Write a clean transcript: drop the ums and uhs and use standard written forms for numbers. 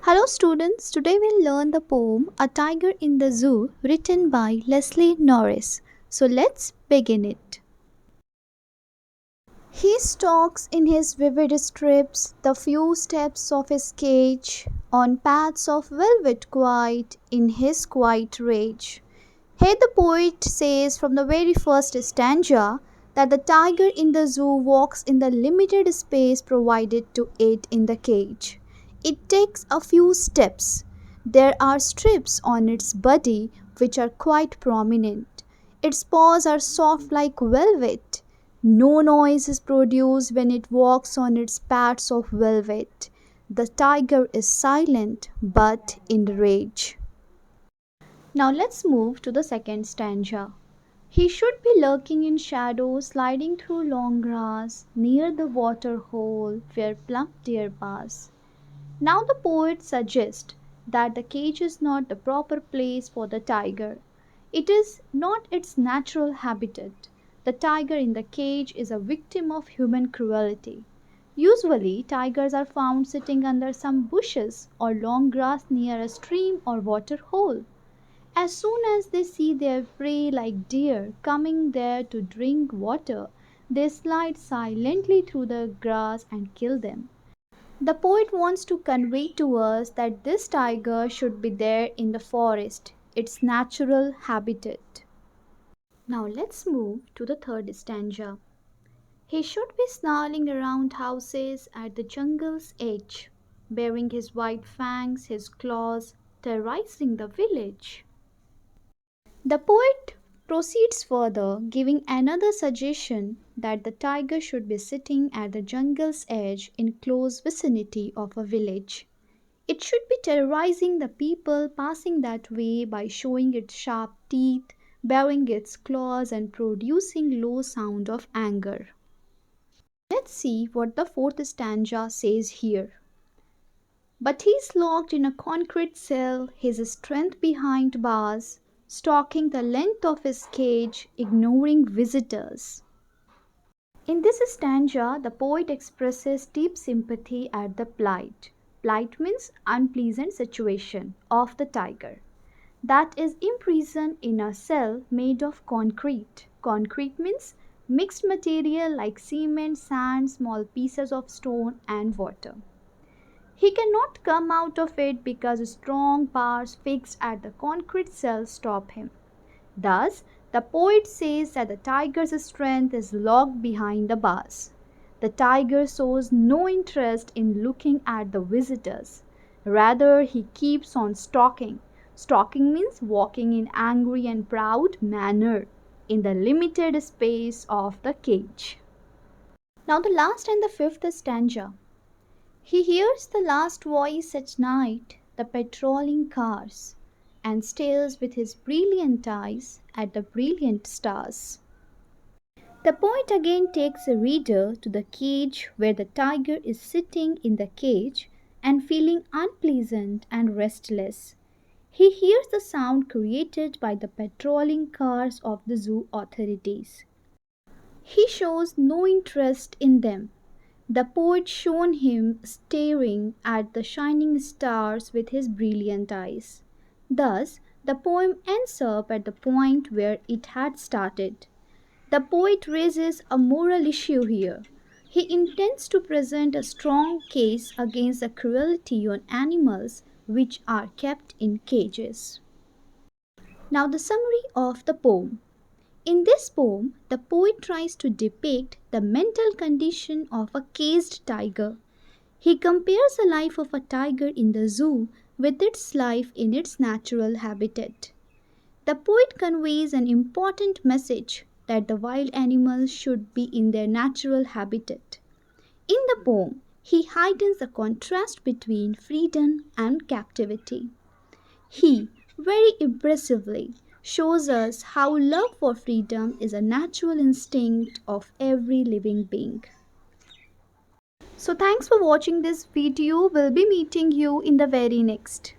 Hello students, today we'll learn the poem A Tiger in the Zoo written by Leslie Norris. So let's begin it. He stalks in his vivid strips the few steps of his cage, on paths of velvet quiet in his quiet rage. Here the poet says from the very first stanza that the tiger in the zoo walks in the limited space provided to it in the cage. It takes a few steps. There are strips on its body which are quite prominent. Its paws are soft like velvet. No noise is produced when it walks on its pads of velvet. The tiger is silent but in rage. Now let's move to the second stanza. He should be lurking in shadow, sliding through long grass, near the water hole where plump deer pass. Now the poet suggests that the cage is not the proper place for the tiger. It is not its natural habitat. The tiger in the cage is a victim of human cruelty. Usually, tigers are found sitting under some bushes or long grass near a stream or water hole. As soon as they see their prey like deer coming there to drink water, they slide silently through the grass and kill them. The poet wants to convey to us that this tiger should be there in the forest, its natural habitat. Now let's move to the third stanza. He should be snarling around houses at the jungle's edge, baring his white fangs, his claws, terrorizing the village. The poet proceeds further, giving another suggestion that the tiger should be sitting at the jungle's edge in close vicinity of a village. It should be terrorizing the people passing that way by showing its sharp teeth, baring its claws, and producing low sound of anger. Let's see what the fourth stanza says here. But he's locked in a concrete cell, his strength behind bars, stalking the length of his cage, ignoring visitors. In this stanza, the poet expresses deep sympathy at the plight. Plight means unpleasant situation of the tiger. That is imprisoned in a cell made of concrete. Concrete means mixed material like cement, sand, small pieces of stone, and water. He cannot come out of it because strong bars fixed at the concrete cell stop him. Thus, the poet says that the tiger's strength is locked behind the bars. The tiger shows no interest in looking at the visitors. Rather, he keeps on stalking. Stalking means walking in angry and proud manner in the limited space of the cage. Now the last and the fifth stanza. He hears the last voice at night, the patrolling cars, and stares with his brilliant eyes at the brilliant stars. The poet again takes the reader to the cage where the tiger is sitting in the cage and feeling unpleasant and restless. He hears the sound created by the patrolling cars of the zoo authorities. He shows no interest in them. The poet shown him staring at the shining stars with his brilliant eyes. Thus, the poem ends up at the point where it had started. The poet raises a moral issue here. He intends to present a strong case against the cruelty on animals which are kept in cages. Now the summary of the poem. In this poem, the poet tries to depict the mental condition of a caged tiger. He compares the life of a tiger in the zoo with its life in its natural habitat. The poet conveys an important message that the wild animals should be in their natural habitat. In the poem, he heightens the contrast between freedom and captivity. He, very impressively, shows us how love for freedom is a natural instinct of every living being. So thanks for watching this video. We'll be meeting you in the very next.